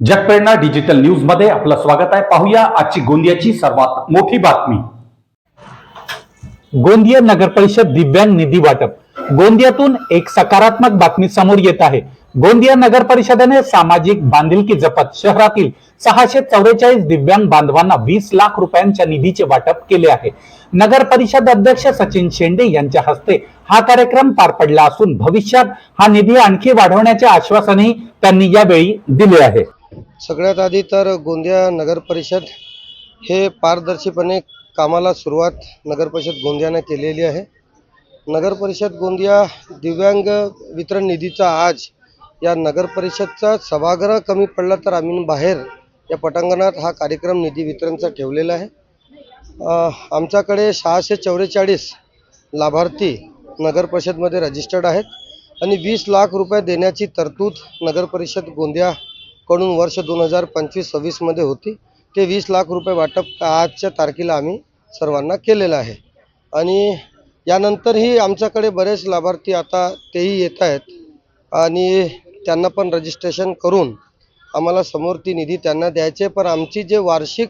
जगप्रेरणा digital news मध्ये आपलं स्वागत आहे। पाहूया आजची गोंदियाची सर्वात मोठी बातमी। गोंदिया नगर परिषद दिव्यांग निधी वाटप। गोंदियातून एक सकारात्मक बातमी समोर येत आहे। गोंदिया नगर परिषदेने सामाजिक बांधिलकी जपत शहरातील 644 दिव्यांग बांधवांना 20 लाख रुपयांच्या निधीचे वाटप केले आहे। नगर परिषद अध्यक्ष सचिन शेंडे यांच्या हस्ते हा कार्यक्रम पार पडला असून भविष्यात हा निधी आणखी वाढवण्याचे आश्वासनही त्यांनी यावेळी दिले आहे। सगळ्यात आधी तर गोंदिया नगर परिषद हे पारदर्शीपणे कामाला सुरुवात नगर परिषद गोंदियाने केलेली आहे। नगर परिषद गोंदिया दिव्यांग वितरण निधीचा आज या नगर परिषदचा सभागृह कमी पडला तर आम्ही बाहेर या पटांगणात हा कार्यक्रम निधी वितरणचा ठेवलेला आहे। आमच्याकडे 644 लाभार्थी नगर परिषदमध्ये रजिस्टर्ड आहेत आणि 20 लाख रुपये देण्याची तरतूद नगर परिषद गोंदिया कडून वर्ष 2025-26 मध्ये होती। ते 20 लाख रुपये वाटप आजच्या तारखेला आम्ही सर्वांना केलेलं आहे आणि यानंतरही आमच्याकडे बरेच लाभार्थी आता तेही येत आहेत आणि त्यांना पण रजिस्ट्रेशन करून आम्हाला समोर ती निधी त्यांना द्यायचे। पण आमची जे वार्षिक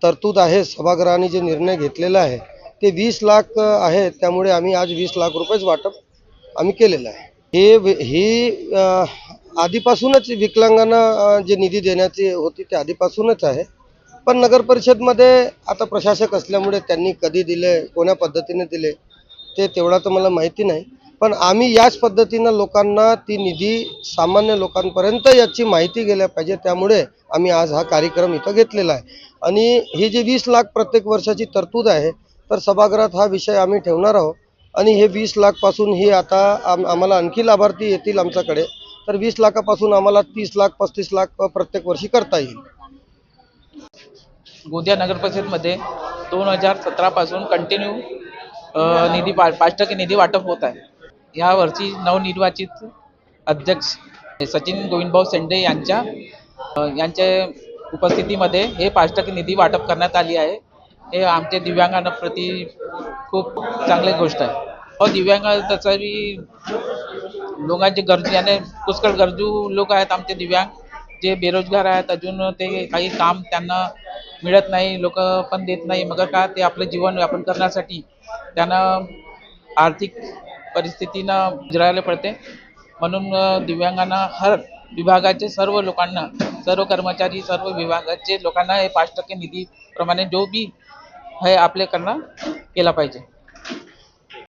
तरतूद आहे सभागृहाने जे निर्णय घेतलेला आहे ते 20 लाख आहे, त्यामुळे आम्ही आज 20 लाख रुपयेच वाटप आम्ही केलेलं आहे। ही आधीपासूनच विकलांगांना जे निधी देण्याची होती ते आधीपासूनच आहे, पण नगर परिषदमध्ये आता प्रशासक असल्यामुळे त्यांनी कधी दिले कोण्या पद्धतीने दिले ते तेवढा तर मला माहिती नाही, पण आम्ही याच पद्धतीनं लोकांना ती निधी सामान्य लोकांपर्यंत याची माहिती गेल्या पाहिजे, त्यामुळे आम्ही आज हा कार्यक्रम इथं घेतलेला आहे। आणि ही जी 20 लाख प्रत्येक वर्षाची तरतूद आहे तर सभागृहात हा विषय आम्ही ठेवणार आहोत आणि हे 20 लाख पासून ही आता आम्हाला आणखी लाभार्थी येतील आमच्याकडे, तर 20 लाखापासून आम्हाला 30 लाख 35 लाख प्रत्येक वर्षी करता येईल। गोंदिया नगर परिषदमध्ये 2017 पासून कंटिन्यू निधी 5% निधी वाटप होत आहे। या वर्षी नवनिर्वाचित अध्यक्ष सचिन गोविंदभाऊ शेंडे यांच्या उपस्थितीमध्ये हे 5% निधी वाटप करण्यात आली आहे। हे आमच्या दिव्यांगांप्रती खूप चांगली गोष्ट आहे। दिव्यांग तसंही लोकांचे गरजू याने पुष्कळ गरजू लोक आहेत आमचे दिव्यांग, जे बेरोजगार आहेत, अजून ते काही काम त्यांना मिळत नाही, लोक पण देत नाही, मगर का ते आपलं जीवन यापन करण्यासाठी त्यांना आर्थिक परिस्थितीनं जिरायला पडते। म्हणून दिव्यांगांना हर विभागाचे सर्व लोकांना, सर्व कर्मचारी, सर्व विभागाचे लोकांना हे 5% निधीप्रमाणे जो बी आहे आपले करणं केला पाहिजे।